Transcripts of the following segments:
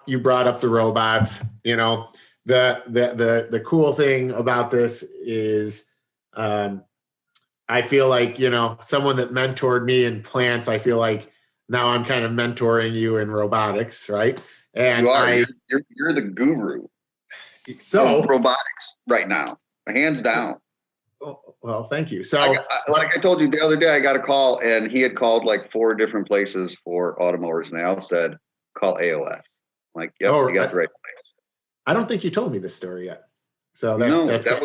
you brought up the robots. The cool thing about this is, I feel like, someone that mentored me in plants, I feel like now I'm kind of mentoring you in robotics, right? And you are. You're the guru of robotics right now, hands down. Well, thank you. So, like I told you the other day, I got a call, and he had called like 4 different places for automowers, and they all said, call AOS. I'm like, yep, you got the right place. I don't think you told me this story yet. So that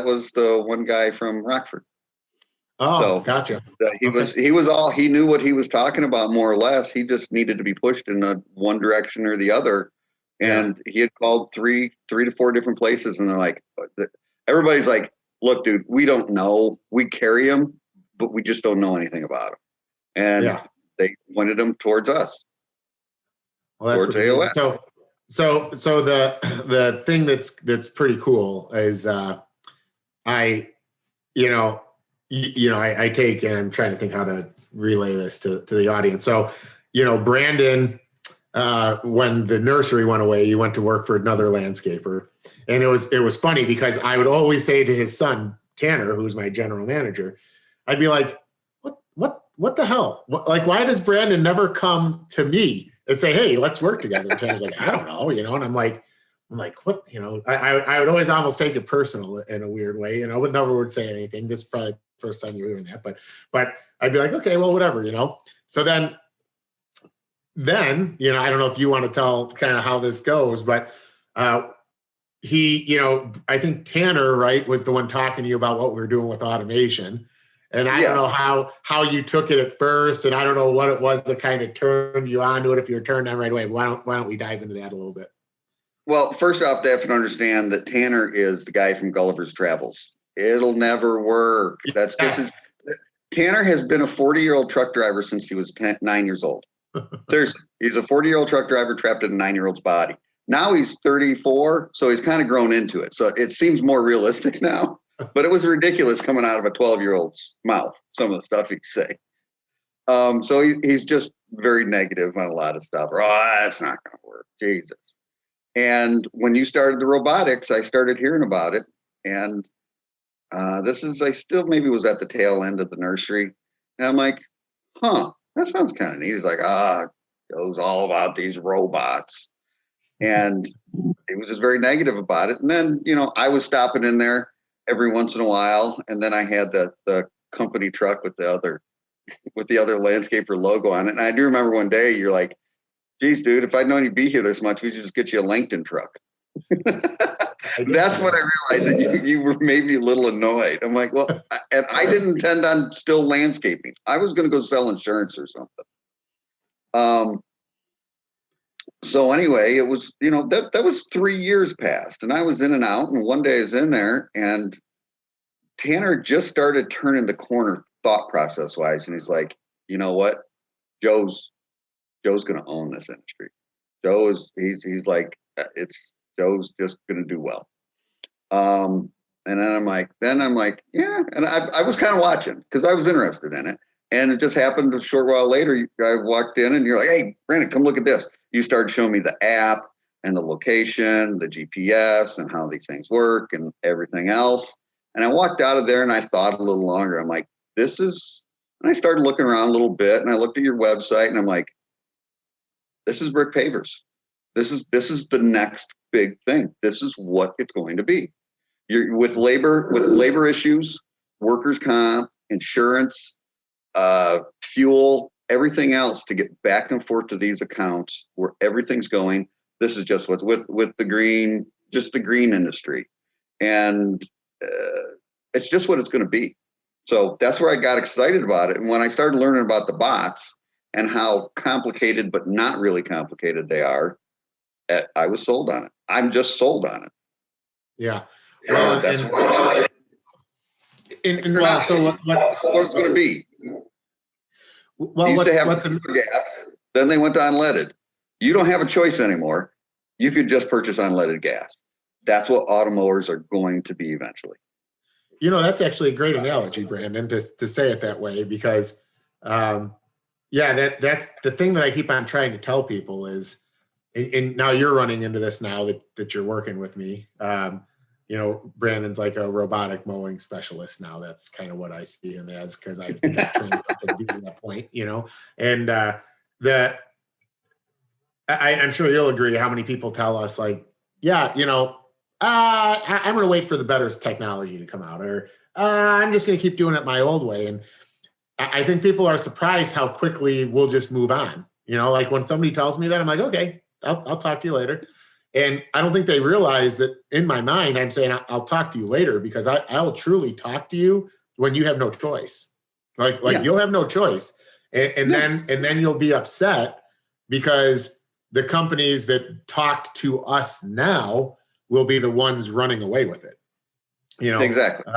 was the one guy from Rockford. Oh, so, gotcha. He knew what he was talking about, more or less. He just needed to be pushed in one direction or the other. And he had called 3 to 4 different places, and they're like, everybody's like, look, dude, we don't know. We carry him, but we just don't know anything about him. And they pointed him towards us. Well, towards AOS. So the thing that's pretty cool is I take, and I'm trying to think how to relay this to the audience. So, Brandon, when the nursery went away, he went to work for another landscaper. And it was funny because I would always say to his son, Tanner, who's my general manager, I'd be like, what the hell? Why does Brandon never come to me and say, hey, let's work together? And Tanner's like, I don't know, and I'm like, what, I would always almost take it personal in a weird way, but never would say anything. This is probably the first time you were doing that, but I'd be like, okay, well, whatever, So then, I don't know if you want to tell kind of how this goes, but he, I think Tanner, right, was the one talking to you about what we were doing with automation. And I don't know how you took it at first, and I don't know what it was that kind of turned you on to it, if you were turned on right away. Why don't we dive into that a little bit? Well, first off, they have to understand that Tanner is the guy from Gulliver's Travels. It'll never work. Tanner has been a 40-year-old truck driver since he was 9 years old. Seriously, he's a 40-year-old truck driver trapped in a 9-year-old's body. Now he's 34, so he's kind of grown into it. So it seems more realistic now. But it was ridiculous coming out of a 12-year-old's mouth, some of the stuff he'd say. So he's just very negative on a lot of stuff. That's not going to work. Jesus. And when you started the robotics, I started hearing about it. And I still maybe was at the tail end of the nursery. And I'm like, that sounds kind of neat. He's like, it goes all about these robots. And he was just very negative about it. And then, I was stopping in there every once in a while. And then I had the company truck with the other landscaper logo on it. And I do remember one day you're like, geez, dude, if I'd known you'd be here this much, we should just get you a Langton truck. That's when I realized that you were maybe a little annoyed. I'm like, well, and I didn't intend on still landscaping. I was going to go sell insurance or something. So anyway, it was, that was 3 years past, and I was in and out, and one day I was in there, and Tanner just started turning the corner thought process wise, and he's like, you know what, Joe's going to own this industry. He's like, Joe's just going to do well. And then I'm like, yeah. And I was kind of watching because I was interested in it. And it just happened a short while later, I walked in and you're like, hey, Brandon, come look at this. You started showing me the app and the location, the GPS and how these things work and everything else. And I walked out of there and I thought a little longer. I'm like, and I started looking around a little bit and I looked at your website and I'm like, this is brick pavers. This is the next big thing. This is what it's going to be. You're with labor issues, workers' comp, insurance, fuel, everything else to get back and forth to these accounts where everything's going. This is just what's with the green industry. And it's just what it's going to be. So that's where I got excited about it. And when I started learning about the bots and how complicated, but not really complicated they are, I was sold on it. I'm just sold on it. Yeah. Well, that's what so what it's going to be. Well, used to have gas, then they went to unleaded. You don't have a choice anymore. You could just purchase unleaded gas. That's what automowers are going to be eventually. That's actually a great analogy, Brandon, to say it that way, because Yeah, that's the thing that I keep on trying to tell people is, and now you're running into this now that you're working with me. Brandon's like a robotic mowing specialist now. That's kind of what I see him as, because I think I've trained up to be to that point, and that I'm sure you'll agree how many people tell us like, yeah, I'm going to wait for the better technology to come out, or I'm just going to keep doing it my old way. And I think people are surprised how quickly we'll just move on. Like when somebody tells me that, I'm like, okay, I'll talk to you later. And I don't think they realize that in my mind, I'm saying I'll talk to you later, because I'll truly talk to you when you have no choice. Like Yeah. You'll have no choice. And then you'll be upset because the companies that talked to us now will be the ones running away with it. Exactly.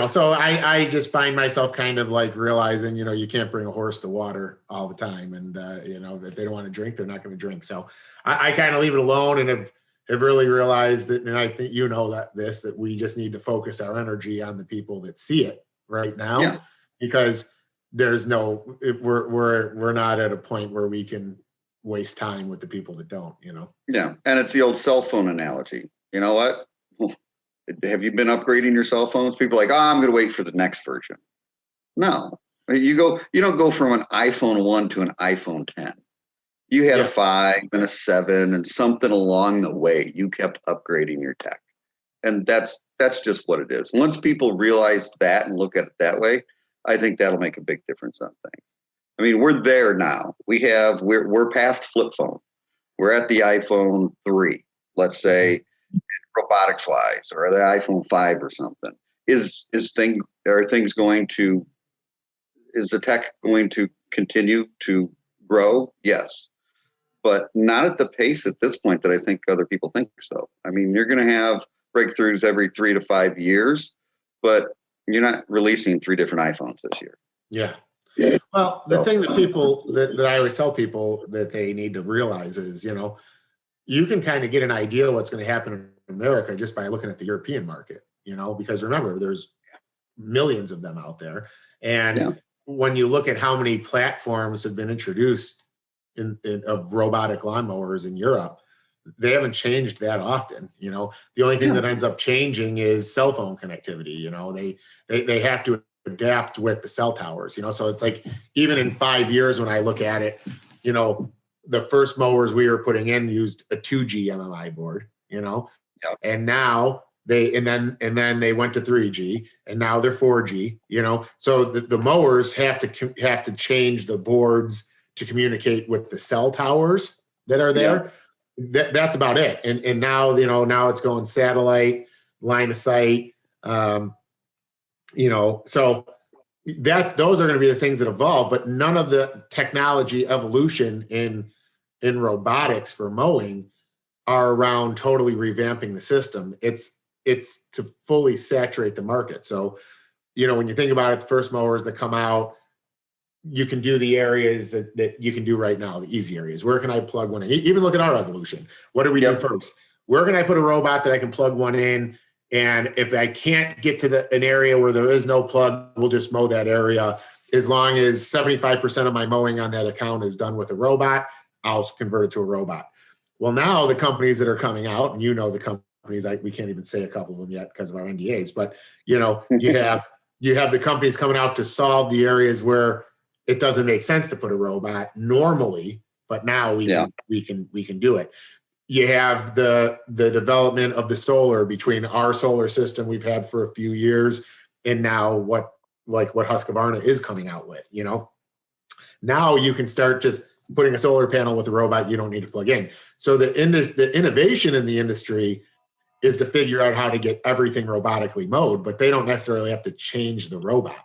So I just find myself kind of like realizing, you can't bring a horse to water all the time. And, if they don't want to drink, they're not going to drink. So I kind of leave it alone, and have really realized that, and I think that we just need to focus our energy on the people that see it right now, because we're not at a point where we can waste time with the people that don't. Yeah. And it's the old cell phone analogy. You know what? Have you been upgrading your cell phones? People are like, I'm going to wait for the next version. No, you don't go from an iPhone 1 to an iPhone 10. You had a 5 and a 7 and something along the way. You kept upgrading your tech. And that's just what it is. Once people realize that and look at it that way, I think that'll make a big difference on things. I mean, we're there now. We're past flip phone. We're at the iPhone 3, let's say, robotics wise, or the iPhone 5 or something. Is the tech going to continue to grow? Yes, but not at the pace at this point that I think other people think so. I mean, you're going to have breakthroughs every 3 to 5 years, but you're not releasing 3 different iPhones this year. Yeah. Well, the thing that I always tell people that they need to realize is, you can kind of get an idea what's going to happen in America just by looking at the European market, because remember, there's millions of them out there. And when you look at how many platforms have been introduced of robotic lawnmowers in Europe, they haven't changed that often. The only thing that ends up changing is cell phone connectivity. They have to adapt with the cell towers, so it's like, even in 5 years, when I look at it, the first mowers we were putting in used a 2G MMI board, and now and then they went to 3G, and now they're 4G, so the mowers have to change the boards to communicate with the cell towers that are there. That's about it. And now, now it's going satellite, line of sight, so those are going to be the things that evolve, but none of the technology evolution in robotics for mowing are around totally revamping the system. It's to fully saturate the market. So, when you think about it, the first mowers that come out, you can do the areas that you can do right now, the easy areas. Where can I plug one in? Even look at our evolution. What do we do first? Where can I put a robot that I can plug one in? And if I can't get to an area where there is no plug, we'll just mow that area. As long as 75% of my mowing on that account is done with a robot, I'll convert it to a robot. Well, now the companies that are coming out, and the companies, we can't even say a couple of them yet because of our NDAs, but you have the companies coming out to solve the areas where it doesn't make sense to put a robot normally, but now we can do it. You have the development of the solar between our solar system we've had for a few years, and now what Husqvarna is coming out with. Now you can start just putting a solar panel with a robot you don't need to plug in. So the innovation in the industry is to figure out how to get everything robotically mowed, but they don't necessarily have to change the robot.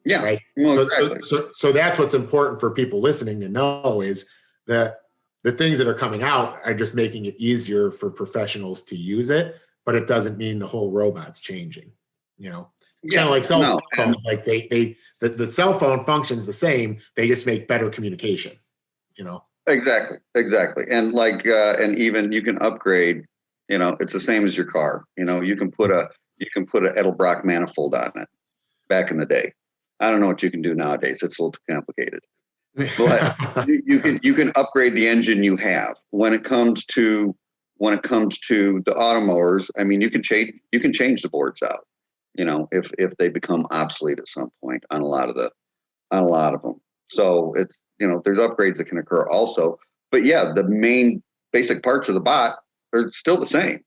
Yeah. Right. Well, exactly. So that's what's important for people listening to know, is that the things that are coming out are just making it easier for professionals to use it, but it doesn't mean the whole robot's changing. It's kind of like cell phone. Like the cell phone functions the same. They just make better communication. Exactly. And and even you can upgrade. It's the same as your car. You can put a Edelbrock manifold on it. Back in the day, I don't know what you can do nowadays. It's a little too complicated. But you can upgrade the engine you have. When it comes to the automowers, I mean, you can change the boards out, if they become obsolete at some point on a lot of them. So it's, there's upgrades that can occur also. But yeah, the main basic parts of the bot are still the same.